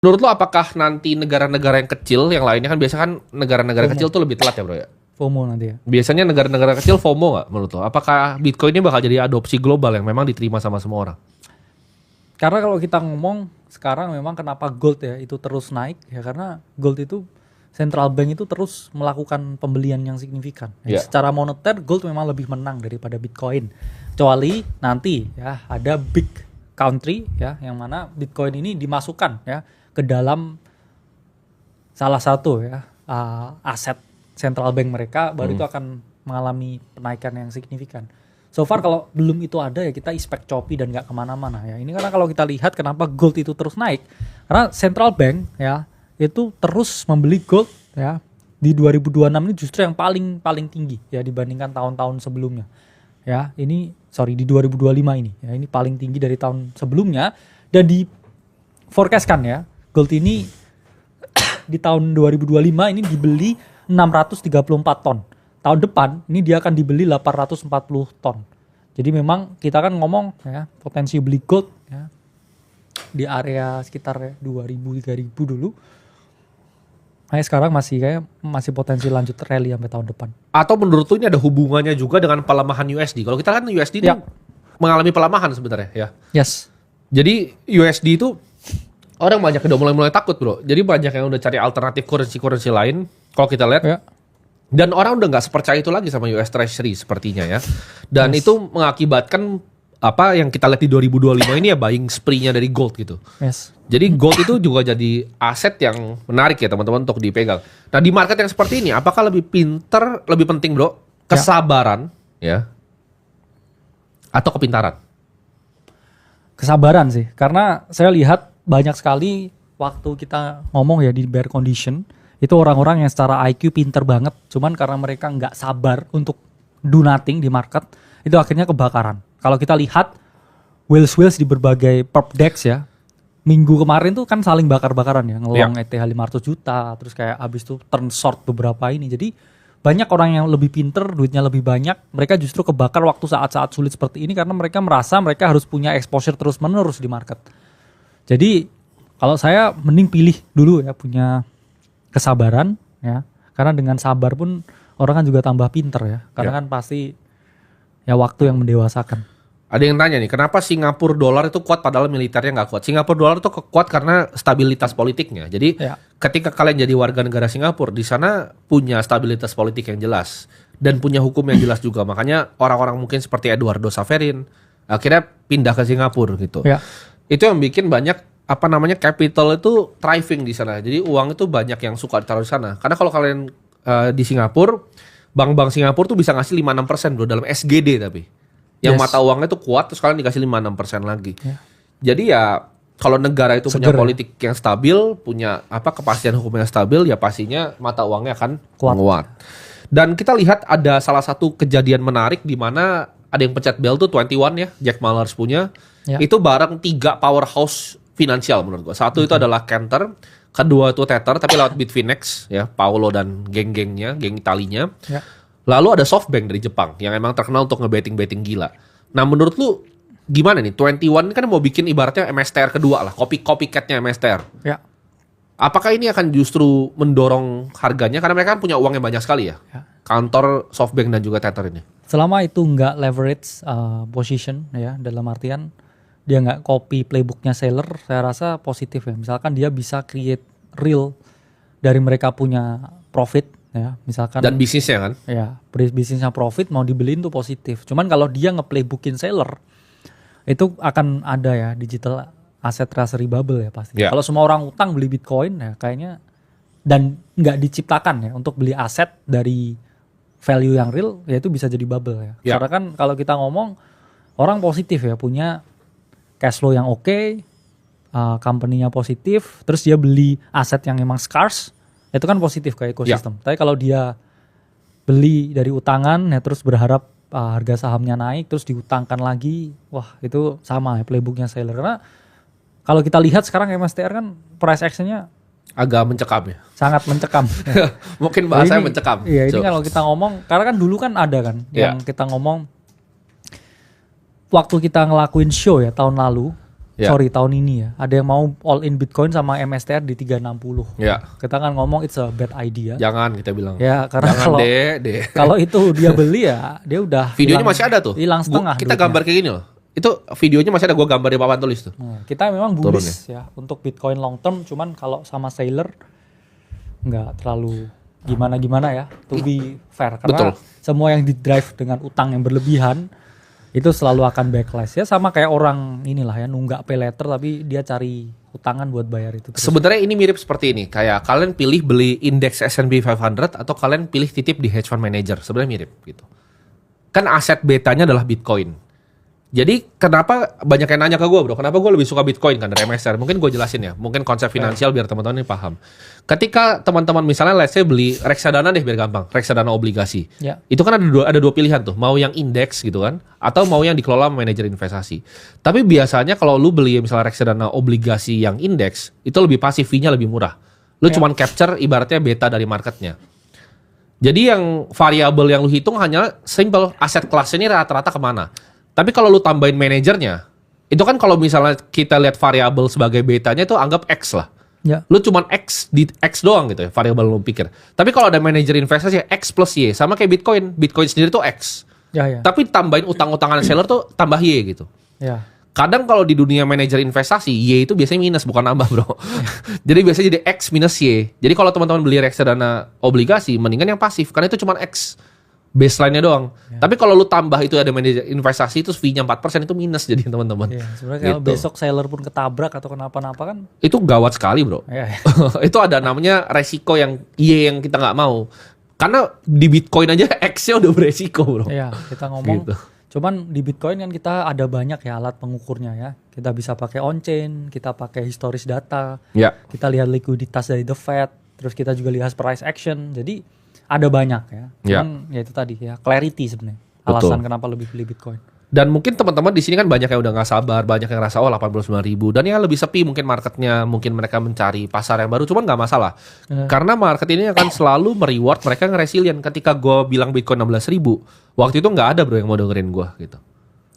Menurut lo apakah nanti negara-negara yang kecil yang lainnya kan biasa kan negara-negara FOMO. kecil tuh lebih telat ya bro ya? FOMO nanti ya. Biasanya negara-negara kecil FOMO nggak menurut lo? Apakah Bitcoin ini bakal jadi adopsi global yang memang diterima sama semua orang? Karena kalau kita ngomong sekarang memang kenapa gold ya itu terus naik ya karena gold itu central bank itu terus melakukan pembelian yang signifikan. Ya, Yeah. secara moneter gold memang lebih menang daripada Bitcoin. Kecuali nanti ya ada big country ya yang mana Bitcoin ini dimasukkan ya ke dalam salah satu ya aset central bank mereka baru itu akan mengalami penaikan yang signifikan. So far kalau belum itu ada ya kita expect choppy dan nggak kemana-mana ya. Ini karena kalau kita lihat kenapa gold itu terus naik karena central bank ya itu terus membeli gold ya di 2026 ini justru yang paling tinggi ya dibandingkan tahun-tahun sebelumnya ya. Ini di 2025 ini ya ini paling tinggi dari tahun sebelumnya dan di forecastkan ya gold ini di tahun 2025 ini dibeli 634 ton. Tahun depan ini dia akan dibeli 840 ton. Jadi memang kita kan ngomong ya potensi beli gold ya di area sekitar 2000-3000 dulu. Nah, sekarang masih potensi lanjut rally sampai tahun depan. Atau menurut lo ini ada hubungannya juga dengan pelemahan USD? Kalau kita kan USD Ya. itu mengalami pelemahan sebenarnya ya. Yes. Jadi USD itu orang banyak udah mulai takut bro. Jadi banyak yang udah cari alternatif currency lain. Kalau kita lihat Ya. dan orang udah nggak sepercaya itu lagi sama US Treasury sepertinya ya. Dan Yes. itu mengakibatkan apa yang kita lihat di 2025 ini ya buying spree-nya dari gold gitu. Yes. Jadi gold itu juga jadi aset yang menarik ya teman-teman untuk dipegang. Nah di market yang seperti ini apakah lebih penting bro kesabaran ya atau kepintaran? Kesabaran sih. Karena saya lihat banyak sekali waktu kita ngomong ya di bear condition itu orang-orang yang secara IQ pinter banget, cuman karena mereka nggak sabar untuk do nothing di market, itu akhirnya kebakaran. Kalau kita lihat whales di berbagai perp dex ya, minggu kemarin tuh kan saling bakar-bakaran ya, ngelong ETH 500 juta, terus kayak abis itu turn short beberapa ini. Jadi banyak orang yang lebih pinter, duitnya lebih banyak, mereka justru kebakar waktu saat-saat sulit seperti ini karena mereka merasa mereka harus punya exposure terus-menerus di market. Jadi kalau saya mending pilih dulu ya punya kesabaran ya karena dengan sabar pun orang kan juga tambah pinter ya karena kan pasti ya waktu yang mendewasakan. Ada yang tanya nih, kenapa Singapura dolar itu kuat padahal militernya nggak kuat? Singapura dolar itu kuat karena stabilitas politiknya. Jadi ketika kalian jadi warga negara Singapura, di sana punya stabilitas politik yang jelas dan punya hukum yang jelas juga. Makanya orang-orang mungkin seperti Eduardo Saverin akhirnya pindah ke Singapura gitu. Ya. Itu yang bikin banyak capital itu thriving di sana. Jadi uang itu banyak yang suka ditaruh di sana. Karena kalau kalian di Singapura, bank-bank Singapura tuh bisa ngasih 5-6% bro dalam SGD tapi. Yang mata uangnya tuh kuat terus kalian dikasih 5-6% lagi. Ya. Jadi ya kalau negara itu punya Seger, politik yang stabil, punya kepastian hukum yang stabil, ya pastinya mata uangnya akan kuat. Dan kita lihat ada salah satu kejadian menarik di mana ada yang pencet bel tuh 21 ya, Jack Mallers punya. Ya. Itu bareng 3 powerhouse finansial menurut gua. Satu itu adalah Cantor, kedua itu Tether tapi lewat Bitfinex ya, Paolo dan geng-gengnya, geng Italinya. Ya. Lalu ada SoftBank dari Jepang yang emang terkenal untuk nge-betting gila. Nah menurut lu gimana nih? 21 ini kan mau bikin ibaratnya MSTR kedua lah, copycatnya MSTR. Ya. Apakah ini akan justru mendorong harganya karena mereka kan punya uang yang banyak sekali ya? Kantor, SoftBank dan juga Tether ini. Selama itu nggak leverage position ya dalam artian dia nggak copy playbooknya seller, saya rasa positif ya. Misalkan dia bisa create real dari mereka punya profit ya, misalkan Dan bisnisnya kan? ya bisnisnya profit mau dibeliin tuh positif. Cuman kalau dia nge-playbookin seller itu akan ada ya digital asset treasury bubble ya pasti. Ya. Kalau semua orang utang beli Bitcoin ya kayaknya dan nggak diciptakan ya untuk beli aset dari value yang real ya itu bisa jadi bubble ya. Ya. Karena kan kalau kita ngomong orang positif ya punya cash flow yang oke, company-nya positif, terus dia beli aset yang emang scarce, itu kan positif ke ekosistem. Tapi kalau dia beli dari utangan ya terus berharap harga sahamnya naik terus diutangkan lagi, wah itu sama ya playbooknya seller. Karena kalau kita lihat sekarang MSTR kan price action-nya Agak mencekam ya. sangat mencekam. Mungkin bahasanya mencekam. Iya, ini kalau kita ngomong, karena kan dulu kan ada kan yang kita ngomong waktu kita ngelakuin show ya tahun lalu, sorry tahun ini ya, ada yang mau all in Bitcoin sama MSTR di 360. Ya. Kita kan ngomong it's a bad idea. Jangan kita bilang. Ya karena kalau itu dia beli ya, dia udah. Videonya masih ada tuh. Hilang setengah. Kita gambar kayak gini loh. Itu videonya masih ada, gue gambar di papan tulis tuh. Nah, kita memang bullish ya untuk Bitcoin long term, cuman kalau sama Sailor nggak terlalu gimana ya, to be fair, karena semua yang di drive dengan utang yang berlebihan itu selalu akan backlash ya, sama kayak orang inilah ya, nunggak pay later tapi dia cari utangan buat bayar itu terus. Sebenarnya ini mirip seperti ini, kayak kalian pilih beli indeks S&P 500 atau kalian pilih titip di hedge fund manager, sebenarnya mirip gitu. Kan aset betanya adalah Bitcoin. Jadi kenapa banyak yang nanya ke gue, bro, kenapa gue lebih suka Bitcoin kan dari MSR? Mungkin gue jelasin ya, mungkin konsep finansial biar teman-teman ini paham. Ketika teman-teman misalnya let's say beli reksadana deh biar gampang, reksadana obligasi. Itu kan ada dua pilihan tuh, mau yang indeks gitu kan, atau mau yang dikelola manajer investasi. Tapi biasanya kalau lu beli misalnya reksadana obligasi yang indeks, itu lebih pasif, fee-nya lebih murah. Lu cuman capture ibaratnya beta dari marketnya. Jadi yang variabel yang lu hitung hanya simple, aset kelasnya ini rata-rata kemana. Tapi kalau lu tambahin manajernya, itu kan kalau misalnya kita lihat variabel sebagai betanya itu anggap X lah. Lu cuman X di X doang gitu ya, variabel lu pikir. Tapi kalau ada manajer investasi X plus Y, sama kayak Bitcoin. Bitcoin sendiri tuh X. Tapi tambahin utang-utangan seller tuh tambah Y gitu. Kadang kalau di dunia manajer investasi, Y itu biasanya minus, bukan nambah, bro. Jadi biasanya jadi X minus Y. Jadi kalau teman-teman beli reksadana obligasi, mendingan yang pasif, karena itu cuman X. Baseline-nya doang. Tapi kalau lu tambah itu ada manajer investasi itu fee-nya 4% itu minus jadi teman-teman. Sebenarnya kalau besok seller pun ketabrak atau kenapa-napa kan itu gawat sekali, bro. Itu ada namanya resiko yang Y yang kita nggak mau. Karena di Bitcoin aja X-nya udah beresiko, bro. Kita ngomong gitu. Cuman di Bitcoin kan kita ada banyak ya alat pengukurnya ya. Kita bisa pakai on-chain, kita pakai historis data. Kita lihat likuiditas dari the Fed, terus kita juga lihat price action. Jadi ada banyak ya. Cuman ya itu tadi ya, clarity sebenarnya. Alasan kenapa lebih pilih Bitcoin. Dan mungkin teman-teman di sini kan banyak yang udah nggak sabar, banyak yang rasa 89.000 dan ya lebih sepi mungkin marketnya, mungkin mereka mencari pasar yang baru, cuman nggak masalah. Karena market ini akan selalu mereward mereka yang resilient. Ketika gue bilang Bitcoin 16.000, waktu itu nggak ada, bro, yang mau dengerin gue gitu.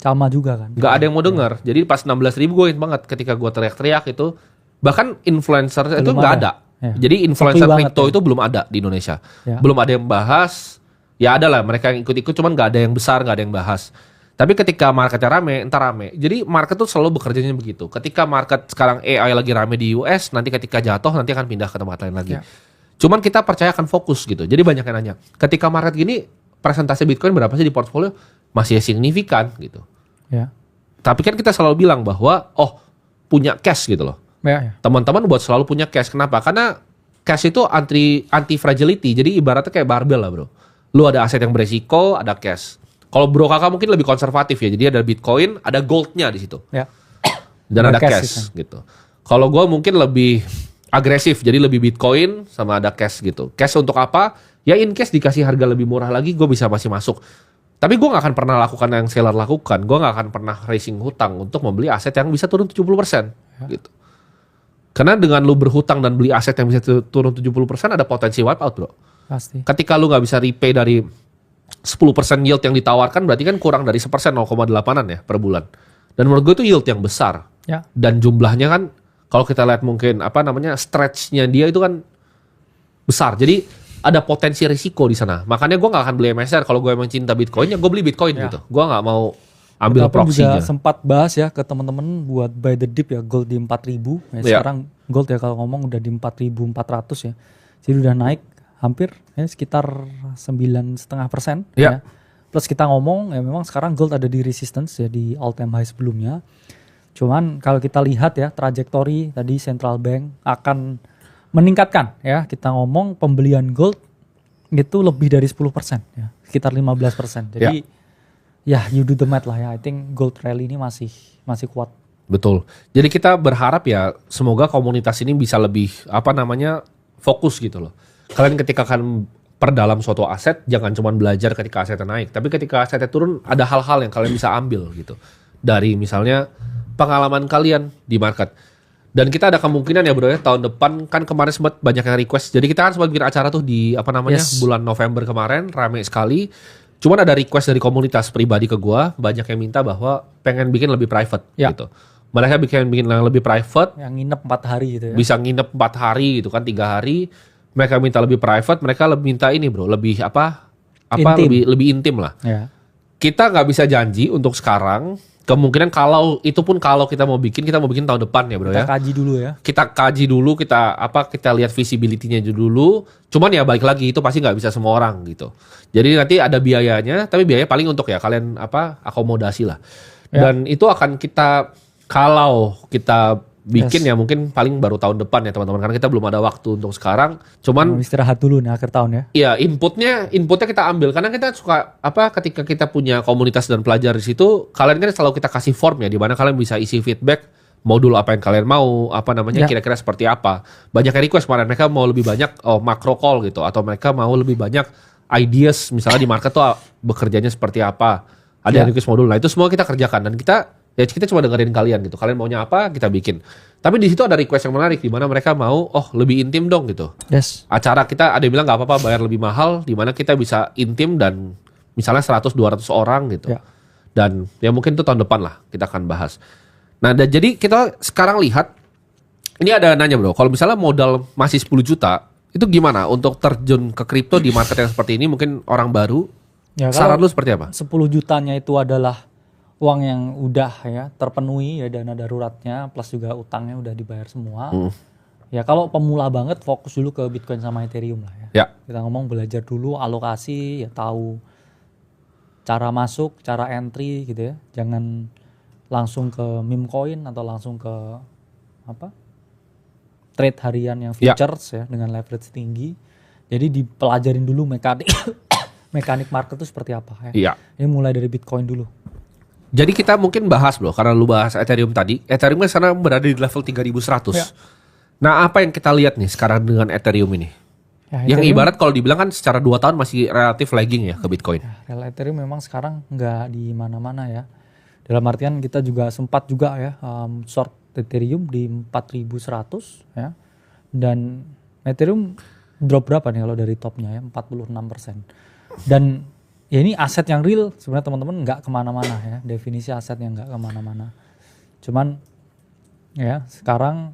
Sama juga kan. Nggak ada yang mau denger. Jadi pas 16.000 gue ingat banget ketika gue teriak-teriak itu, bahkan influencer belum itu nggak ada. Jadi influencer crypto itu belum ada di Indonesia. Belum ada yang bahas. Ya ada lah mereka yang ikut-ikut, cuman gak ada yang besar, gak ada yang bahas. Tapi ketika marketnya rame, entar rame. Jadi market tuh selalu bekerjanya begitu. Ketika market sekarang AI lagi rame di US, nanti ketika jatuh nanti akan pindah ke tempat lain lagi. Cuman kita percaya akan fokus gitu. Jadi banyak yang nanya, ketika market gini presentasi Bitcoin berapa sih di portfolio? Masih signifikan gitu. Tapi kan kita selalu bilang bahwa punya cash gitu loh. Teman-teman buat selalu punya cash. Kenapa? Karena cash itu anti fragility. Jadi ibaratnya kayak barbell lah, bro. Lu ada aset yang beresiko, ada cash. Kalau bro kakak mungkin lebih konservatif ya. Jadi ada Bitcoin, ada goldnya di situ. Dan ada cash gitu. Kalau gue mungkin lebih agresif. Jadi lebih Bitcoin sama ada cash gitu. Cash untuk apa? Ya in case dikasih harga lebih murah lagi, gue bisa masih masuk. Tapi gue gak akan pernah lakukan yang seller lakukan. Gue gak akan pernah raising hutang untuk membeli aset yang bisa turun 70% gitu. Karena dengan lu berhutang dan beli aset yang bisa turun 70% ada potensi wipe out, bro. Pasti. Ketika lu gak bisa repay dari 10% yield yang ditawarkan, berarti kan kurang dari 1%, 0,8an ya per bulan. Dan menurut gue itu yield yang besar. Dan jumlahnya kan kalau kita lihat mungkin stretch-nya dia itu kan besar. Jadi ada potensi risiko di sana. Makanya gue gak akan beli MSR. Kalau gue emang cinta Bitcoin, ya gue beli Bitcoin gitu. Gue gak mau ambil proksinya. Juga sempat bahas ya ke teman-teman buat buy the dip ya, gold di 4.000. Sekarang gold ya kalau ngomong udah di 4.400 ya. Jadi udah naik hampir ya sekitar 9,5%. Plus kita ngomong ya memang sekarang gold ada di resistance ya di all time high sebelumnya. Cuman kalau kita lihat ya trajektori tadi central bank akan meningkatkan ya. Kita ngomong pembelian gold itu lebih dari 10% ya, sekitar 15%. Jadi ya, you do the math lah ya. I think gold rally ini masih kuat. Betul. Jadi kita berharap ya semoga komunitas ini bisa lebih fokus gitu loh. Kalian ketika akan perdalam suatu aset jangan cuma belajar ketika asetnya naik, tapi ketika asetnya turun ada hal-hal yang kalian bisa ambil gitu. Dari misalnya pengalaman kalian di market. Dan kita ada kemungkinan ya bro ya tahun depan kan kemarin sempat banyak yang request. Jadi kita kan sempat bikin acara tuh di bulan November kemarin rame sekali. Cuman ada request dari komunitas pribadi ke gua, banyak yang minta bahwa pengen bikin lebih private gitu. Mereka bikin yang lebih private, yang nginep 4 hari gitu ya. bisa nginep 4 hari gitu kan, 3 hari. Mereka minta lebih private, mereka lebih minta ini bro, lebih Intim. lebih intim lah. Ya. Kita nggak bisa janji untuk sekarang. Kemungkinan kalau kita mau bikin tahun depan ya bro Kita ya. kaji dulu ya. Kita kaji dulu, kita lihat visibility-nya dulu. Cuman ya balik lagi itu pasti nggak bisa semua orang gitu. Jadi nanti ada biayanya, tapi biaya paling untuk ya kalian akomodasi lah. Ya. Dan itu akan kalau kita bikin ya mungkin paling baru tahun depan ya teman-teman, karena kita belum ada waktu untuk sekarang. Cuman Mau istirahat dulu nih akhir tahun ya. iya, inputnya kita ambil karena kita suka ketika kita punya komunitas dan pelajar di situ, kalian kan selalu kita kasih form ya, di mana kalian bisa isi feedback modul apa yang kalian mau, Ya. kira-kira seperti apa. Banyak yang request kemarin, mereka mau lebih banyak macro call gitu, atau mereka mau lebih banyak ideas misalnya di market tuh bekerjanya seperti apa. Ada Ya. yang request modul. Nah, itu semua kita kerjakan dan kita cuma dengerin kalian gitu. Kalian maunya apa, kita bikin. Tapi di situ ada request yang menarik di mana mereka mau lebih intim dong gitu. Yes. Acara kita ada yang bilang nggak apa-apa bayar lebih mahal, di mana kita bisa intim dan misalnya 100-200 orang gitu. Ya. Dan ya mungkin itu tahun depan lah kita akan bahas. Nah, jadi kita sekarang lihat, ini ada nanya bro, kalau misalnya modal masih 10 juta, itu gimana untuk terjun ke kripto di market yang seperti ini, mungkin orang baru, Ya, saran kalau lu seperti apa? 10 jutanya itu adalah uang yang udah ya terpenuhi ya, dana daruratnya plus juga utangnya udah dibayar semua. Ya kalau pemula banget fokus dulu ke Bitcoin sama Ethereum lah ya. Ya. Kita ngomong belajar dulu alokasi, ya tahu cara masuk, cara entry gitu ya. Jangan langsung ke meme coin atau langsung ke trade harian yang futures ya dengan leverage tinggi. Jadi dipelajarin dulu mekanik market itu seperti apa ya. Iya. Ini mulai dari Bitcoin dulu. Jadi kita mungkin bahas bro, karena lu bahas Ethereum tadi. Ethereum kan sekarang berada di level 3.100. Ya. Nah, apa yang kita lihat nih sekarang dengan Ethereum ini? Ya, Yang Ethereum, ibarat kalau dibilang kan secara 2 tahun masih relatif lagging ya ke Bitcoin. real Ethereum memang sekarang nggak di mana-mana ya. Dalam artian kita juga sempat juga ya short Ethereum di 4.100 ya. Dan Ethereum drop berapa nih kalau dari topnya ya? 46%. Dan ya ini aset yang real sebenarnya teman-teman nggak kemana-mana ya. Definisi aset yang nggak kemana-mana. Cuman ya sekarang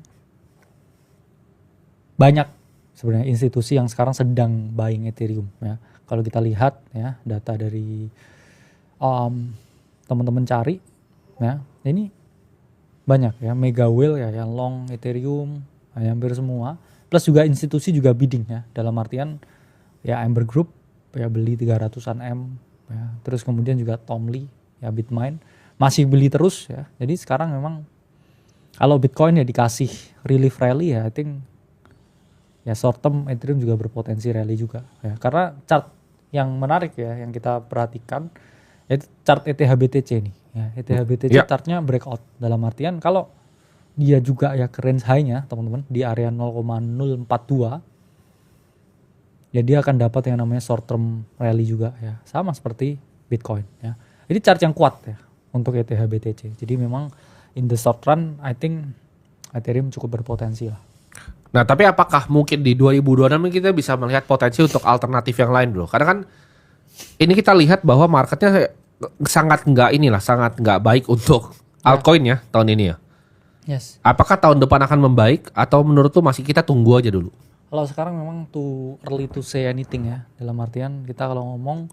banyak sebenarnya institusi yang sekarang sedang buying Ethereum ya. Kalau kita lihat ya data dari teman-teman cari ya, ini banyak ya, mega whale ya yang long Ethereum ya, hampir semua. Plus juga institusi juga bidding ya, dalam artian ya Amber Group ya beli 300-an M ya. Terus kemudian juga Tom Lee ya Bitmain masih beli terus ya. Jadi sekarang memang kalau Bitcoin ya dikasih relief rally ya, I think ya short term Ethereum juga berpotensi rally juga ya. Karena chart yang menarik ya yang kita perhatikan itu chart ETH-BTC nih ya. ETH-BTC chartnya breakout, dalam artian kalau dia juga ya ke range high-nya teman-teman di area 0,042 ya dia akan dapat yang namanya short term rally juga ya, sama seperti Bitcoin ya. Ini chart yang kuat ya untuk ETH-BTC. Jadi memang in the short run I think Ethereum cukup berpotensi lah. Nah, tapi apakah mungkin di 2026 kita bisa melihat potensi untuk alternatif yang lain bro? Karena kan ini kita lihat bahwa marketnya sangat nggak baik untuk altcoin ya tahun ini ya. Yes. Apakah tahun depan akan membaik atau menurut lu masih kita tunggu aja dulu? Kalau sekarang memang too early to say anything ya. Dalam artian kita kalau ngomong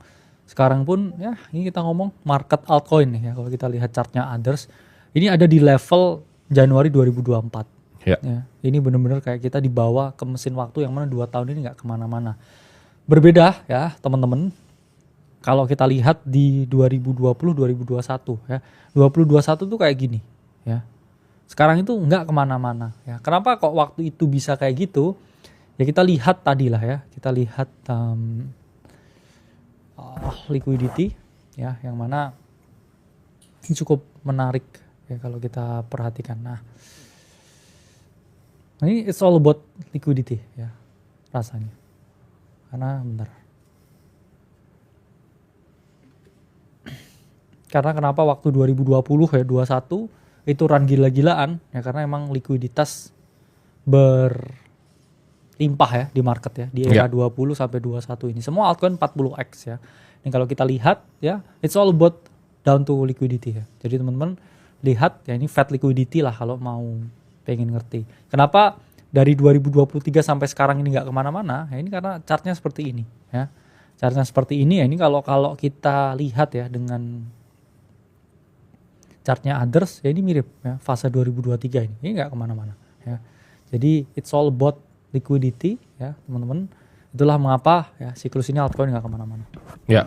sekarang pun ya ini kita ngomong market altcoin nih ya. Kalau kita lihat chartnya others, ini ada di level Januari 2024. Ya. Ya, ini benar-benar kayak kita dibawa ke mesin waktu yang mana 2 tahun ini nggak kemana-mana. Berbeda ya teman-teman. Kalau kita lihat di 2020-2021 ya, 2021 tuh kayak gini ya. Sekarang itu nggak kemana-mana ya. Kenapa kok waktu itu bisa kayak gitu? Ya kita lihat tadi lah ya. Kita lihat liquidity ya, yang mana ini cukup menarik ya kalau kita perhatikan. Nah, ini it's all about liquidity ya rasanya. Karena bentar. Karena kenapa waktu 2020 ya 21 itu run gila-gilaan ya, karena emang likuiditas berlimpah ya di market ya di era 20 sampai 21 ini. Semua altcoin 40x ya. Dan kalau kita lihat ya it's all about down to liquidity ya. Jadi teman-teman lihat ya ini Fed liquidity lah kalau mau pengen ngerti. Kenapa dari 2023 sampai sekarang ini nggak kemana-mana? Ya ini karena chartnya seperti ini ya. Chartnya seperti ini ya ini kalau kita lihat ya dengan chartnya others ya ini mirip ya fase 2023 ini nggak kemana-mana ya. Jadi it's all about liquidity ya teman-teman. Itulah mengapa ya siklus ini altcoin nggak kemana-mana. Ya.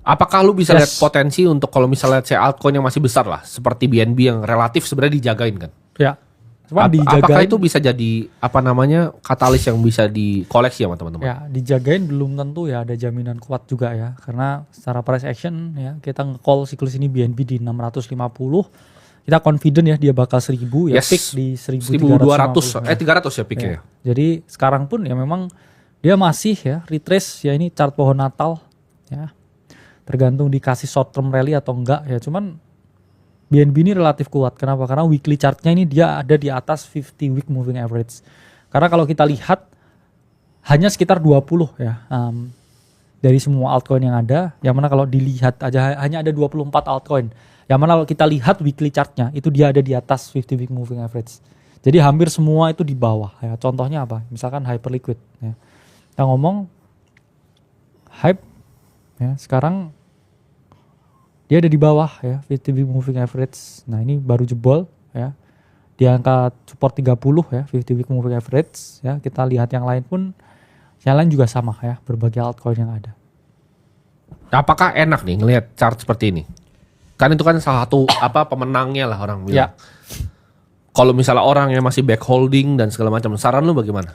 Apakah lu bisa lihat potensi untuk kalau misalnya altcoin yang masih besar lah seperti BNB yang relatif sebenarnya dijagain kan? Ya. Apakah itu bisa jadi katalis yang bisa dikoleksi sama teman-teman? Ya, dijagain belum tentu ya ada jaminan kuat juga ya. Karena secara price action ya kita nge-call siklus ini BNB di 650. Kita confident ya dia bakal 1000 ya, peak di 1200 300 ya peaknya. Ya. Jadi sekarang pun ya memang dia masih ya retrace ya ini chart pohon Natal ya. Tergantung dikasih short term rally atau enggak ya. Cuman BNB ini relatif kuat. Kenapa? Karena weekly chartnya ini dia ada di atas 50 week moving average. Karena kalau kita lihat hanya sekitar 20 ya dari semua altcoin yang ada. Yang mana kalau dilihat aja hanya ada 24 altcoin. Yang mana kalau kita lihat weekly chartnya itu dia ada di atas 50 week moving average. Jadi hampir semua itu di bawah ya. Contohnya apa? Misalkan Hyperliquid ya. Kita ngomong Hype ya sekarang dia ada di bawah ya 50 week moving average. Nah ini baru jebol ya di angka support 30 ya 50 week moving average ya. Kita lihat yang lain pun yang lain juga sama ya berbagai altcoin yang ada. Apakah enak nih ngelihat chart seperti ini? Kan itu kan salah satu pemenangnya lah orang bilang. Ya. Kalau misalnya orang yang masih back holding dan segala macam, saran lu bagaimana?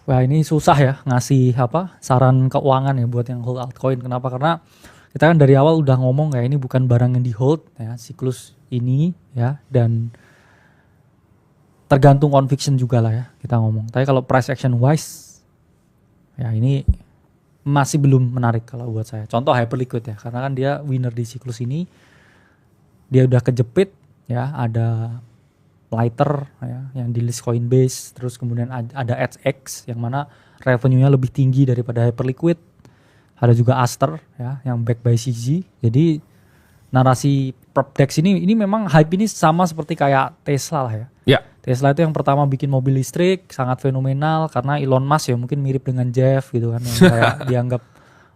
Wah ini susah ya ngasih saran keuangan ya buat yang hold altcoin. Kenapa? Karena kita kan dari awal udah ngomong ya ini bukan barang yang di hold ya siklus ini ya dan tergantung conviction juga lah ya kita ngomong. Tapi kalau price action wise ya ini masih belum menarik kalau buat saya. Contoh Hyperliquid ya karena kan dia winner di siklus ini dia udah kejepit ya ada Lighter ya yang di list Coinbase terus kemudian ada EDGX yang mana revenue-nya lebih tinggi daripada Hyperliquid. Ada juga Aster ya yang backed by CZ. Jadi narasi PropDex ini memang hype ini sama seperti kayak Tesla lah ya. Ya. Tesla itu yang pertama bikin mobil listrik sangat fenomenal karena Elon Musk ya mungkin mirip dengan Jeff gitu kan yang kayak dianggap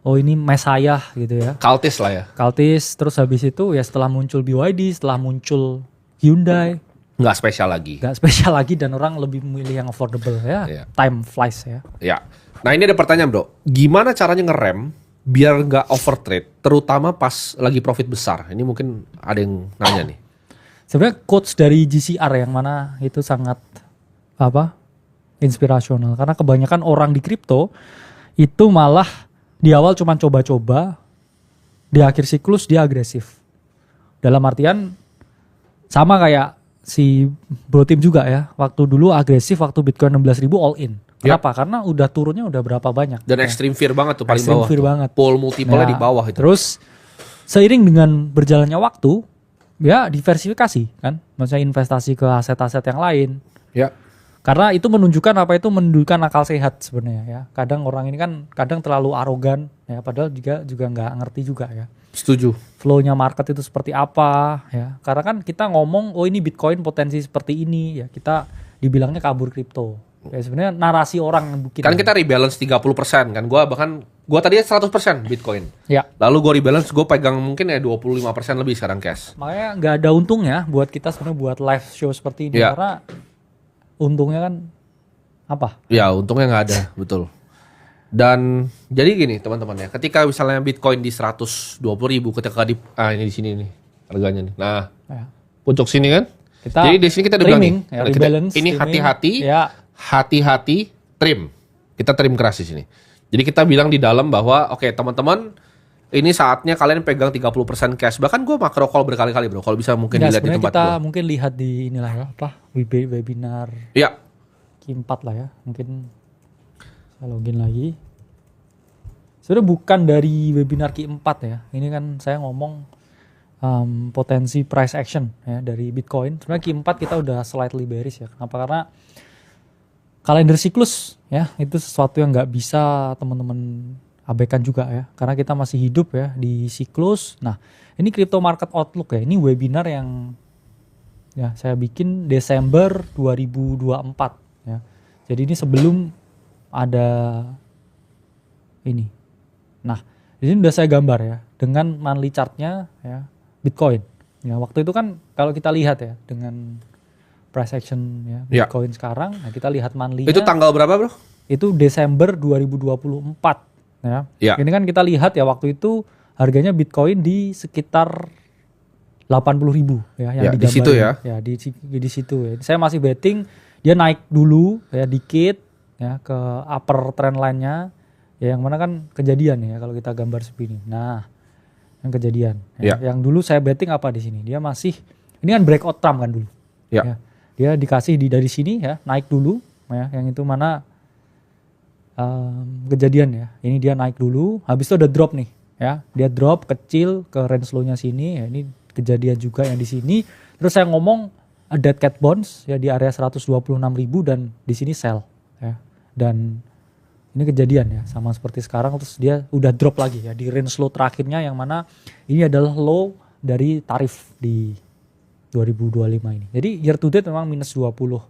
oh ini messiah gitu ya. Cultis lah ya. Cultis terus habis itu ya setelah muncul BYD, setelah muncul Hyundai nggak spesial lagi dan orang lebih memilih yang affordable ya. Yeah. Time flies ya. Ya. Nah ini ada pertanyaan bro, gimana caranya ngerem biar nggak overtrade, terutama pas lagi profit besar? Ini mungkin ada yang nanya nih. Sebenarnya quotes dari GCR yang mana itu sangat inspirasional karena kebanyakan orang di kripto itu malah di awal cuma coba-coba, di akhir siklus dia agresif. Dalam artian sama kayak si Bro Tim juga ya, waktu dulu agresif waktu Bitcoin 16.000 all in. Kenapa? Karena udah turunnya udah berapa banyak. Dan extreme fear banget tuh paling bawah. Extreme fear banget. Pool multiple-nya di bawah itu. Terus seiring dengan berjalannya waktu, ya diversifikasi kan. Maksudnya investasi ke aset-aset yang lain. Ya. Karena itu menunjukkan menunjukkan akal sehat sebenarnya ya. Kadang orang ini kan terlalu arogan ya, padahal juga nggak ngerti juga ya. Setuju. Flow-nya market itu seperti apa ya. Karena kan kita ngomong oh ini Bitcoin potensi seperti ini ya. Kita dibilangnya kabur kripto. Ya sebenarnya narasi orang yang bikin. Kan kita rebalance 30% kan. Gua tadinya 100% Bitcoin. Ya. Lalu gua rebalance, gua pegang mungkin ya 25% lebih sekarang cash. Makanya nggak ada untungnya buat kita sebenarnya buat live show seperti ini karena untungnya kan apa? Ya, untungnya nggak ada, betul. Dan jadi gini teman-teman ya, ketika misalnya Bitcoin di 120.000 ketika ini di sini nih harganya nih. Nah, puncak sini kan? Jadi di sini kita udah bilang ini hati-hati. Ya. Hati-hati trim. Kita trim keras di sini. Jadi kita bilang di dalam bahwa oke, teman-teman ini saatnya kalian pegang 30% cash. Bahkan gue makro call berkali-kali bro. Kalau bisa mungkin dilihat di tempat kita mungkin lihat di inilah ya webinar. Iya. Q4 lah ya. Mungkin saya login lagi. Sebenarnya bukan dari webinar Q4 ya. Ini kan saya ngomong potensi price action ya dari Bitcoin. Sebenarnya Q4 kita udah slightly bearish ya. Kenapa? Karena kalender siklus ya itu sesuatu yang nggak bisa teman-teman abaikan juga ya, karena kita masih hidup ya di siklus. Nah, ini crypto market outlook ya, ini webinar yang ya saya bikin Desember 2024 ya. Jadi ini sebelum ada ini. Nah, di sini udah saya gambar ya dengan monthly chartnya ya Bitcoin. Ya, waktu itu kan kalau kita lihat ya dengan price action ya Bitcoin sekarang, nah kita lihat monthly-nya. Itu tanggal berapa, Bro? Itu Desember 2024 ya. Ini kan kita lihat ya waktu itu harganya Bitcoin di sekitar 80.000 ya yang di situ ya. Ya di situ ya. Saya masih betting dia naik dulu ya dikit ya ke upper trend line-nya. Ya, yang mana kan kejadian ya kalau kita gambar seperti ini. Nah, yang kejadian. Ya. Yang dulu saya betting apa di sini? Dia masih ini kan breakout Trump kan dulu. Ya. Dia dikasih dari sini ya, naik dulu ya. Yang itu mana kejadian ya. Ini dia naik dulu, habis itu ada drop nih ya. Dia drop kecil ke range low-nya sini ya. Ini kejadian juga yang di sini. Terus saya ngomong dead cat bonds ya di area 126.000 dan di sini sell ya. Dan ini kejadian ya sama seperti sekarang, terus dia udah drop lagi ya di range low terakhirnya yang mana ini adalah low dari tarif di 2025 ini. Jadi year to date memang minus 25%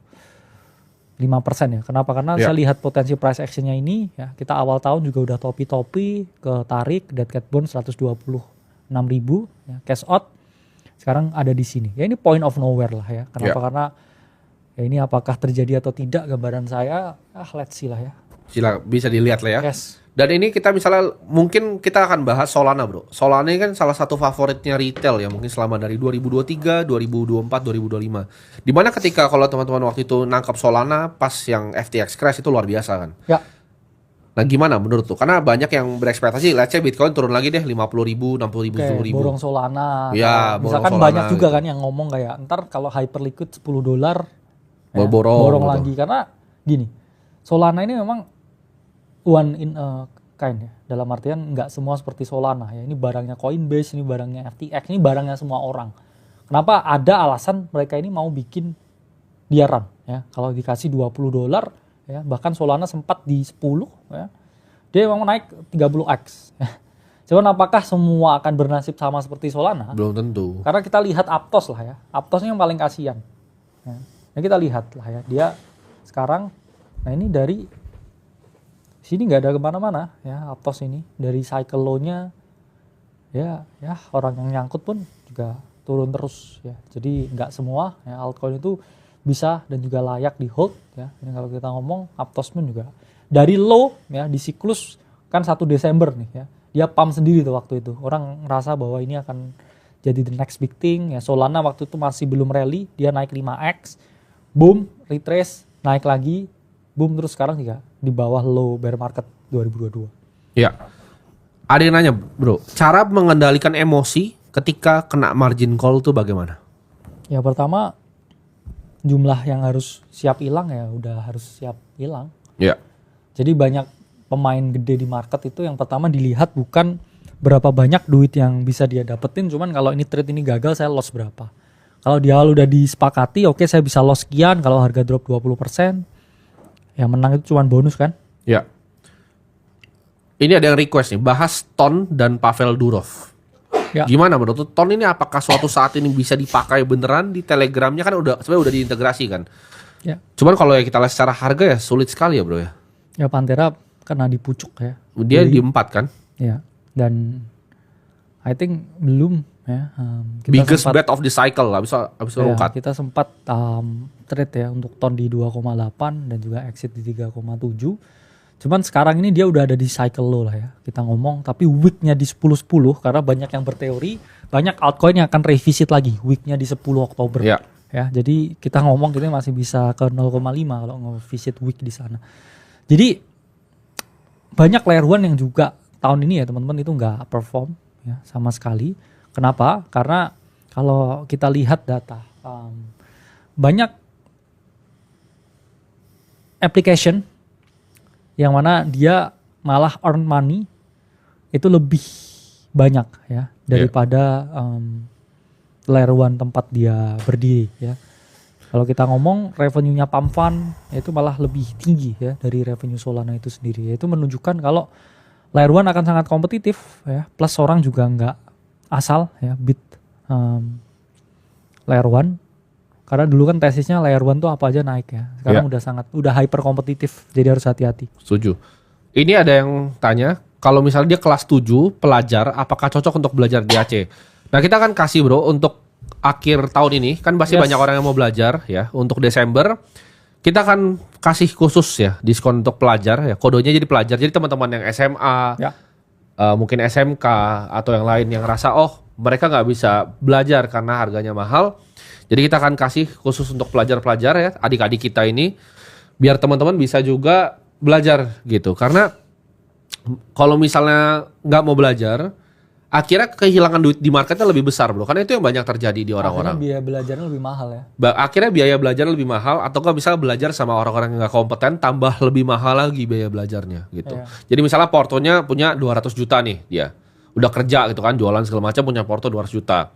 ya. Kenapa? Karena saya lihat potensi price actionnya ini ya, kita awal tahun juga udah topi-topi ke tarik dead cat bond 126.000 ya, cash out. Sekarang ada di sini. Ya ini point of nowhere lah ya. Kenapa? Karena ya ini apakah terjadi atau tidak gambaran saya, let's see lah ya. Bisa dilihat lah ya. Yes. Dan ini kita misalnya mungkin kita akan bahas Solana, Bro. Solana ini kan salah satu favoritnya retail ya, mungkin selama dari 2023, 2024, 2025. Dimana ketika kalau teman-teman waktu itu nangkap Solana pas yang FTX crash itu luar biasa kan. Ya. Nah gimana menurut tuh? Karena banyak yang berekspektasi, let's say Bitcoin turun lagi deh 50.000, 60.000, 70.000. Borong Solana. Ya, misalkan Solana, banyak juga kan yang ngomong kayak ntar kalau hyperliquid $10 borong gitu. Lagi karena gini. Solana ini memang one in a kind ya. Dalam artian nggak semua seperti Solana ya. Ini barangnya Coinbase, ini barangnya FTX, ini barangnya semua orang. Kenapa? Ada alasan mereka ini mau bikin dia run ya. Kalau dikasih $20 ya, bahkan Solana sempat di 10 ya. Dia memang naik 30x ya. Cuman apakah semua akan bernasib sama seperti Solana? Belum tentu. Karena kita lihat Aptos lah ya. Aptos yang paling kasihan. Ya. Nah, kita lihat lah ya. Dia sekarang, nah ini dari sini nggak ada kemana-mana ya Aptos ini. Dari cycle low-nya ya orang yang nyangkut pun juga turun terus ya. Jadi nggak semua ya altcoin itu bisa dan juga layak di hold ya. Ini kalau kita ngomong Aptos pun juga dari low ya di siklus kan 1 Desember nih ya. Dia pump sendiri tuh waktu itu. Orang ngerasa bahwa ini akan jadi the next big thing ya. Solana waktu itu masih belum rally, dia naik 5x. Boom, retrace, naik lagi. Boom, terus sekarang juga di bawah low bear market 2022. Ya. Ada yang nanya, Bro, cara mengendalikan emosi ketika kena margin call tuh bagaimana? Ya pertama jumlah yang harus siap hilang ya udah harus siap hilang. Ya. Jadi banyak pemain gede di market itu yang pertama dilihat bukan berapa banyak duit yang bisa dia dapetin, cuman kalau ini trade ini gagal saya loss berapa. Kalau di awal udah disepakati, oke saya bisa loss sekian, kalau harga drop 20%, yang menang itu cuman bonus kan? Ya. Ini ada yang request nih, bahas Ton dan Pavel Durov. Ya. Gimana menurut Ton ini apakah suatu saat ini bisa dipakai beneran di Telegramnya kan sebenarnya udah diintegrasi kan? Ya. Cuman kalau ya kita lihat secara harga ya sulit sekali ya, Bro ya. Ya Pantera karena dipucuk ya. Dia di 4 kan? Ya. Dan I think belum ya. Biggest bet of the cycle lah, abis ya, kita sempat trade ya untuk Ton di 2,8 dan juga exit di 3,7. Cuman sekarang ini dia udah ada di cycle low lah ya. Kita ngomong tapi weeknya di 10-10 karena banyak yang berteori banyak altcoin yang akan revisit lagi weeknya di 10 Oktober. Ya, jadi kita ngomong kita masih bisa ke 0,5 kalau nge-visit week di sana. Jadi banyak layer one yang juga tahun ini ya teman-teman itu nggak perform ya sama sekali. Kenapa? Karena kalau kita lihat data banyak application yang mana dia malah earn money itu lebih banyak ya daripada layer one tempat dia berdiri ya. Kalau kita ngomong revenue-nya Pump Fund itu malah lebih tinggi ya dari revenue Solana itu sendiri. Itu menunjukkan kalau Layer 1 akan sangat kompetitif ya, plus orang juga nggak asal ya Layer 1, karena dulu kan tesisnya Layer 1 tuh apa aja naik ya. Sekarang udah hyper kompetitif, jadi harus hati-hati. Setuju. Ini ada yang tanya, kalau misalnya dia kelas 7 pelajar, apakah cocok untuk belajar di Aceh? Nah, kita akan kasih bro untuk akhir tahun ini, kan pasti banyak orang yang mau belajar ya. Untuk Desember kita akan kasih khusus ya diskon untuk pelajar ya. Kodenya jadi pelajar. Jadi teman-teman yang SMA, mungkin SMK atau yang lain yang rasa mereka nggak bisa belajar karena harganya mahal. Jadi kita akan kasih khusus untuk pelajar-pelajar ya, adik-adik kita ini, biar teman-teman bisa juga belajar gitu. Karena kalau misalnya nggak mau belajar, akhirnya kehilangan duit di marketnya lebih besar bro. Karena itu yang banyak terjadi di orang-orang. Akhirnya biaya belajarnya lebih mahal ya. Akhirnya biaya belajar lebih mahal, atau nggak bisa belajar sama orang-orang yang nggak kompeten, tambah lebih mahal lagi biaya belajarnya gitu. Jadi misalnya portonya punya 200 juta nih dia. Udah kerja gitu kan, jualan segala macam, punya porto 200 juta.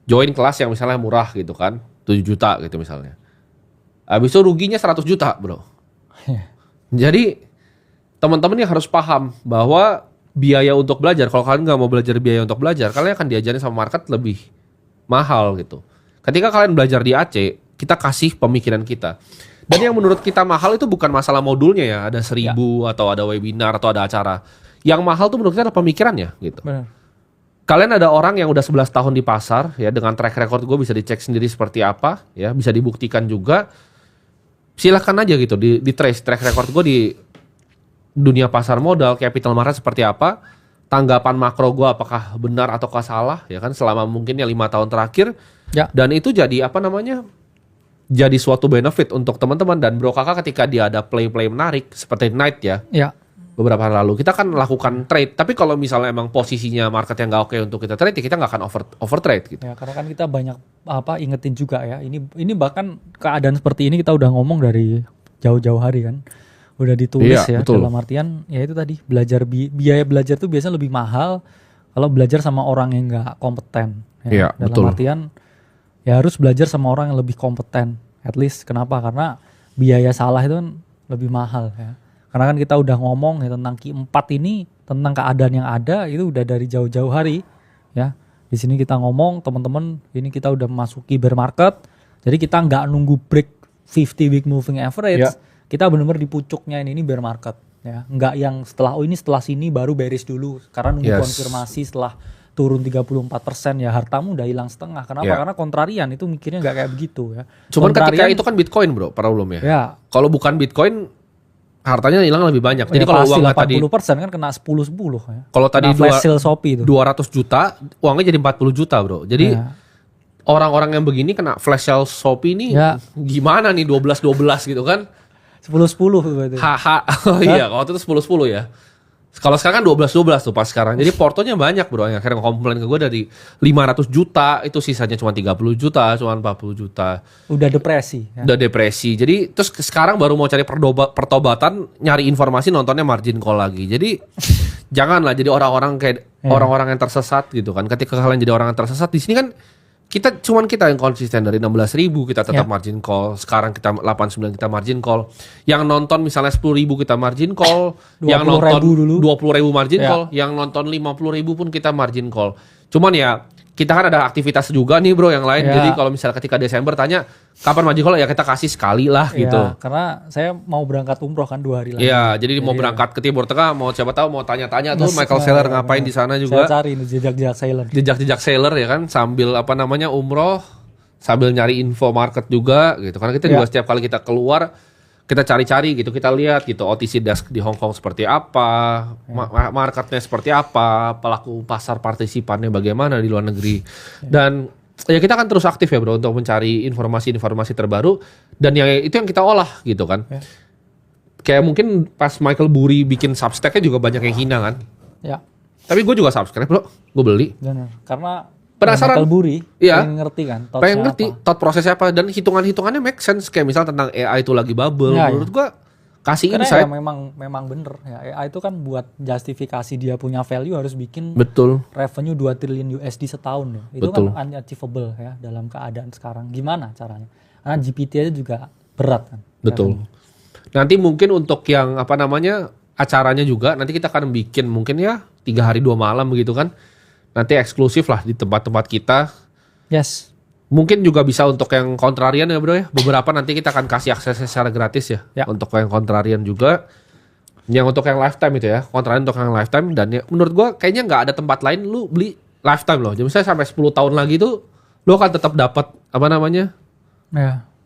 Join kelas yang misalnya murah gitu kan, 7 juta gitu misalnya. Habis itu ruginya 100 juta bro. Jadi teman-teman yang harus paham bahwa biaya untuk belajar, kalau kalian nggak mau belajar biaya untuk belajar, kalian akan diajarin sama market lebih mahal gitu. Ketika kalian belajar di Aceh, kita kasih pemikiran kita. Dan yang menurut kita mahal itu bukan masalah modulnya ya, ada 1000 atau ada webinar atau ada acara. Yang mahal tuh menurut kita adalah pemikirannya gitu. Benar. Kalian ada orang yang udah 11 tahun di pasar ya, dengan track record gue bisa dicek sendiri seperti apa ya, bisa dibuktikan juga. Silahkan aja gitu di trace track record gue di dunia pasar modal, capital market seperti apa, tanggapan makro gue apakah benar ataukah salah ya kan, selama mungkin ya 5 tahun terakhir. Dan itu jadi jadi suatu benefit untuk teman-teman. Dan bro kakak ketika dia ada play menarik seperti Night ya. Beberapa hari lalu kita kan lakukan trade, tapi kalau misalnya emang posisinya market yang nggak oke untuk kita trade, ya kita nggak akan over trade gitu. Ya, karena kan kita banyak ingetin juga ya. Ini bahkan keadaan seperti ini kita udah ngomong dari jauh-jauh hari kan, udah ditulis ya. Betul. Dalam artian ya itu tadi, biaya belajar tuh biasanya lebih mahal kalau belajar sama orang yang nggak kompeten. Ya. Dalam artian ya harus belajar sama orang yang lebih kompeten. At least kenapa? Karena biaya salah itu kan lebih mahal ya. Karena kan kita udah ngomong ya, tentang Q4 ini, tentang keadaan yang ada itu udah dari jauh-jauh hari ya. Di sini kita ngomong teman-teman, ini kita udah memasuki bear market. Jadi kita nggak nunggu break 50 week moving average. Kita benar-benar di pucuknya ini bear market ya. Nggak yang setelah sini baru bearish dulu. Karena nunggu konfirmasi setelah turun 34% ya, hartamu udah hilang setengah. Kenapa? Karena kontrarian itu mikirnya nggak kayak begitu ya. Cuman ketika itu kan Bitcoin bro, problemnya. Kalau bukan Bitcoin, hartanya hilang lebih banyak. Jadi kalau uangnya tadi 80% kan kena 10 ya. Kalau tadi 200 juta, uangnya jadi 40 juta, Bro. Jadi orang-orang yang begini kena flash sale Shopee ini gimana nih 12 gitu kan? 10 berarti. Oh iya, kalau itu 10 ya. Kalau sekarang kan 12 tuh pas sekarang. Jadi portonya banyak bro, yang akhirnya komplain ke gue dari 500 juta, itu sisanya cuma 30 juta, cuma 40 juta. Udah depresi. Ya? Udah depresi. Jadi terus sekarang baru mau cari pertobatan, nyari informasi, nontonnya margin call lagi. Jadi janganlah jadi orang-orang kayak orang-orang yang tersesat gitu kan. Ketika kalian jadi orang yang tersesat, di sini kan kita yang konsisten dari 16.000 kita tetap margin call. Sekarang kita 89 kita margin call. Yang nonton misalnya 10.000 kita margin call. Yang nonton 20.000 margin call. Yang nonton 50.000 pun kita margin call. Cuman ya kita kan ada aktivitas juga nih bro yang lain. Jadi kalau misalnya ketika Desember tanya kapan margin call, ya kita kasih sekali lah gitu. Karena saya mau berangkat umroh kan 2 hari lagi. Iya, jadi mau berangkat ke Timur Tengah, mau siapa tahu mau tanya-tanya tuh Michael Saylor ngapain di sana juga. Saya cari jejak-jejak Saylor. Jejak-jejak Saylor ya kan, sambil umroh, sambil nyari info market juga gitu. Karena kita juga setiap kali kita keluar, kita cari-cari gitu, kita lihat gitu OTC desk di Hong Kong seperti apa, marketnya seperti apa, pelaku pasar partisipannya bagaimana di luar negeri. Dan ya kita akan terus aktif ya bro untuk mencari informasi-informasi terbaru, dan itu yang kita olah gitu kan. Kayak mungkin pas Michael Burry bikin Substack-nya juga banyak yang hina kan. Tapi gue juga subscribe bro, gue beli. Benar. Karena penasaran, pengen ngerti kan, pengen ngerti thought prosesnya apa, dan hitungannya make sense. Kayak misal tentang AI itu lagi bubble, menurut gua kasih insight. Ya memang bener ya, AI itu kan buat justifikasi dia punya value harus bikin revenue 2 triliun USD setahun ya. Itu kan unachievable ya dalam keadaan sekarang. Gimana caranya? Karena GPT aja juga berat kan. Betul. Nanti mungkin untuk yang acaranya juga. Nanti kita akan bikin mungkin ya 3 hari 2 malam begitu kan. Nanti eksklusif lah di tempat-tempat kita. Yes. Mungkin juga bisa untuk yang kontrarian ya bro ya. Beberapa nanti kita akan kasih aksesnya secara gratis ya. Untuk yang kontrarian juga. Yang untuk yang lifetime itu ya. Kontrarian untuk yang lifetime. Dan ya, menurut gue kayaknya nggak ada tempat lain lu beli lifetime loh. Jadi misalnya sampai 10 tahun lagi tuh lu akan tetap dapat apa namanya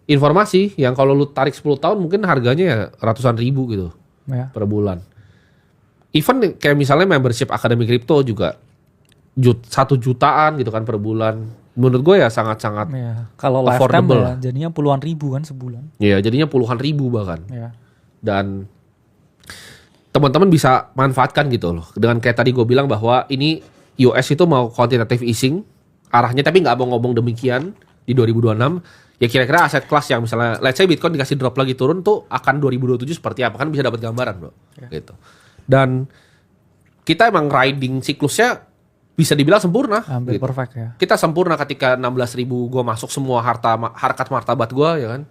informasi yang kalau lu tarik 10 tahun mungkin harganya ya ratusan ribu gitu per bulan. Even kayak misalnya membership Akademi Kripto juga 1 jutaan gitu kan per bulan. Menurut gue ya sangat-sangat kalau affordable lifetime ya, jadinya puluhan ribu kan sebulan. Iya, jadinya puluhan ribu bahkan. Dan teman-teman bisa manfaatkan gitu loh. Dengan kayak tadi gue bilang bahwa ini US itu mau quantitative easing arahnya, tapi nggak mau ngomong demikian di 2026. Ya kira-kira aset kelas yang misalnya let's say Bitcoin dikasih drop lagi turun tuh akan 2027 seperti apa, kan bisa dapat gambaran bro. Gitu. Dan kita emang riding siklusnya bisa dibilang sempurna. Hampir gitu. Perfect ya. Kita sempurna ketika 16.000 gue masuk semua harkat martabat gue ya kan.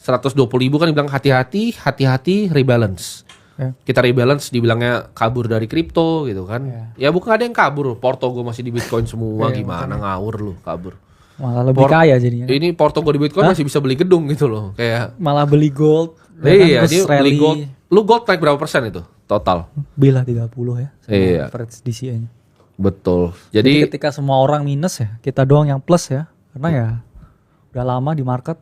120.000 kan dibilang hati-hati rebalance. Kita rebalance dibilangnya kabur dari kripto gitu kan. Ya bukan ada yang kabur. Porto gue masih di Bitcoin semua gimana ngawur lu kabur. Malah lebih kaya jadinya. Ini porto gue di Bitcoin masih bisa beli gedung gitu loh. Kayak malah beli gold. Iya, dia beli gold. Lu gold naik berapa persen itu total? Bila 30 ya. Iya. Average DCA-nya. Betul. Jadi ketika semua orang minus ya, kita doang yang plus ya. Karena ya udah lama di market.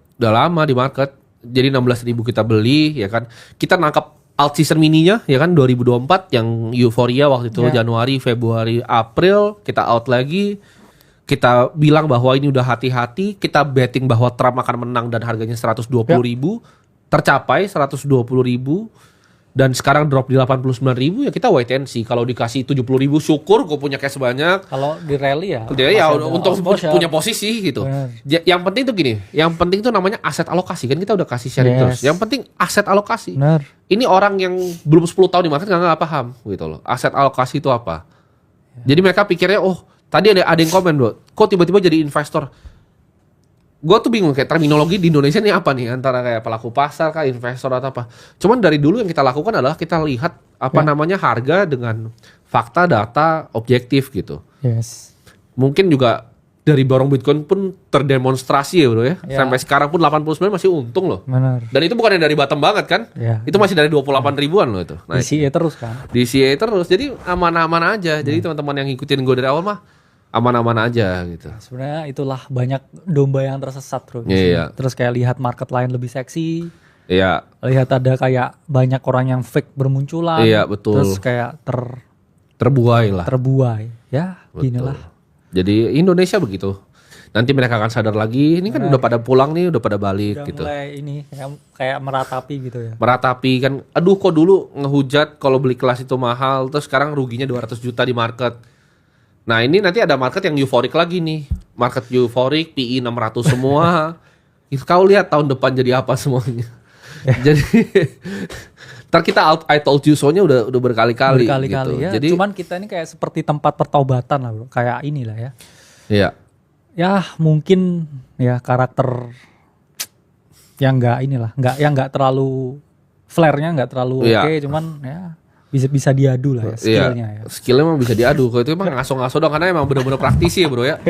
Jadi 16.000 kita beli ya kan. Kita nangkap alt season mininya ya kan 2024 yang euforia waktu itu Januari, Februari, April kita out lagi. Kita bilang bahwa ini udah hati-hati, kita betting bahwa Trump akan menang dan harganya 120.000, tercapai 120.000 dan sekarang drop di 89.000 ya kita wait and see. Kalau dikasih 70.000 syukur gue punya cash banyak. Kalau di rally ya. Ya untuk punya posisi gitu. Yang penting tuh gini, yang penting tuh namanya aset alokasi kan kita udah kasih sharing terus. Yang penting aset alokasi. Benar. Ini orang yang belum 10 tahun di market nggak paham gitu loh. Aset alokasi itu apa? Jadi mereka pikirnya tadi ada yang komen bro, kok tiba-tiba jadi investor? Gue tuh bingung kayak terminologi di Indonesia ini apa nih, antara kayak pelaku pasar kah, investor atau apa. Cuman dari dulu yang kita lakukan adalah kita lihat namanya harga dengan fakta, data, objektif gitu. Mungkin juga dari borong Bitcoin pun terdemonstrasi ya bro ya. Sampai sekarang pun 89 masih untung loh. Benar. Dan itu bukan dari bottom banget kan. Itu masih dari 28 ribuan loh itu. Nah, DCA terus kan. DCA terus, jadi aman-aman aja. Jadi teman-teman yang ngikutin gue dari awal mah aman-aman aja gitu. Sebenarnya itulah banyak domba yang tersesat bro. Terus kayak lihat market lain lebih seksi. Lihat ada kayak banyak orang yang fake bermunculan. Betul. Terus kayak terbuai lah. Ya, ginilah. Jadi Indonesia begitu. Nanti mereka akan sadar lagi. Ini kan udah pada pulang nih, udah pada balik udah gitu. Mulai ini kayak meratapi gitu ya. Meratapi kan. Aduh kok dulu ngehujat kalau beli kelas itu mahal, terus sekarang ruginya 200 juta di market. Nah ini nanti ada market yang euforik lagi nih. Market euforik, PE 600 semua. Kau lihat tahun depan jadi apa semuanya. Jadi ntar kita I told you so-nya udah berkali-kali gitu. Ya. Jadi cuman kita ini kayak seperti tempat pertaubatan lah bro. Kayak inilah ya. Iya. Ya mungkin ya karakter yang nggak terlalu flare-nya nggak terlalu oke, cuman ya bisa diadu lah ya skillnya ya. Skillnya emang bisa diadu. Kalau itu emang ngaso-ngaso dong karena emang bener-bener praktisi ya bro ya.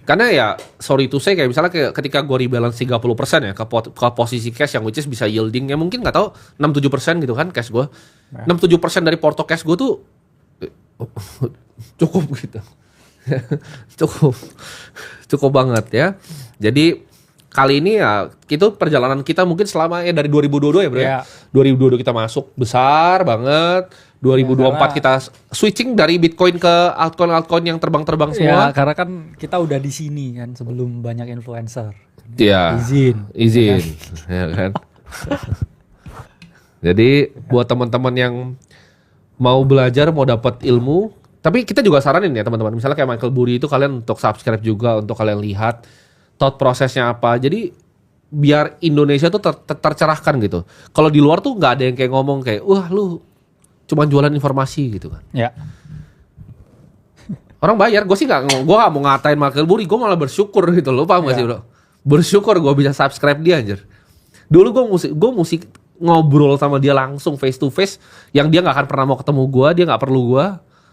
Karena ya sorry to say kayak misalnya ketika gue rebalance 30% ya ke posisi cash yang which is bisa yielding ya mungkin nggak tahu 6-7% gitu kan cash gue. 6-7% dari porto cash gue tuh cukup gitu. cukup banget ya. Jadi kali ini ya itu perjalanan kita mungkin selama dari 2022 ya bro ya. 2022 kita masuk besar banget. 2024 kita switching dari Bitcoin ke altcoin yang terbang-terbang semua. Ya karena kan kita udah di sini kan sebelum banyak influencer. Iya. Izin, ya kan. Jadi buat teman-teman yang mau belajar, mau dapat ilmu, tapi kita juga saranin ya teman-teman. Misalnya kayak Michael Burry itu kalian untuk subscribe juga, untuk kalian lihat thought prosesnya apa. Jadi biar Indonesia tuh tercerahkan gitu. Kalau di luar tuh nggak ada yang kayak ngomong kayak, wah lu cuma jualan informasi gitu kan. Ya. Orang bayar, gue nggak mau ngatain Michael Burry, gue malah bersyukur gitu loh, paham gak sih bro? Bersyukur gue bisa subscribe dia anjir. Dulu gue ngobrol sama dia langsung face to face, yang dia nggak akan pernah mau ketemu gue, dia nggak perlu gue,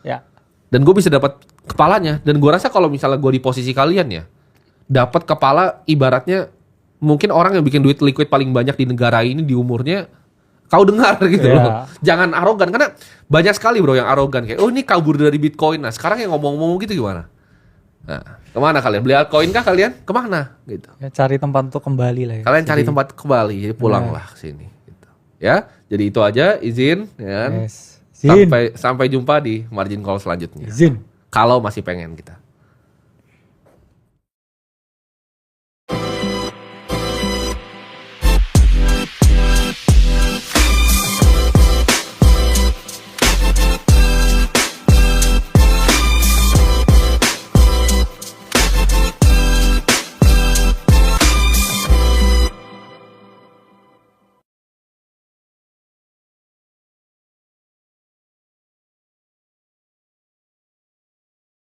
Ya. dan gue bisa dapat kepalanya. Dan gue rasa kalau misalnya gue di posisi kalian ya, dapat kepala ibaratnya mungkin orang yang bikin duit liquid paling banyak di negara ini di umurnya, kau dengar gitu loh. Jangan arogan, karena banyak sekali bro yang arogan kayak, oh ini kabur dari Bitcoin. Nah sekarang yang ngomong-ngomong gitu gimana? Nah, kemana kalian? Beli altcoin kah kalian? Kemana? Gitu. Ya, cari tempat untuk kembali lah ya. Kalian cari tempat kembali, jadi pulanglah ke sini. Gitu. Ya, jadi itu aja, izin. Ya kan? Yes. Izin. Sampai jumpa di margin call selanjutnya. Izin. Kalau masih pengen kita.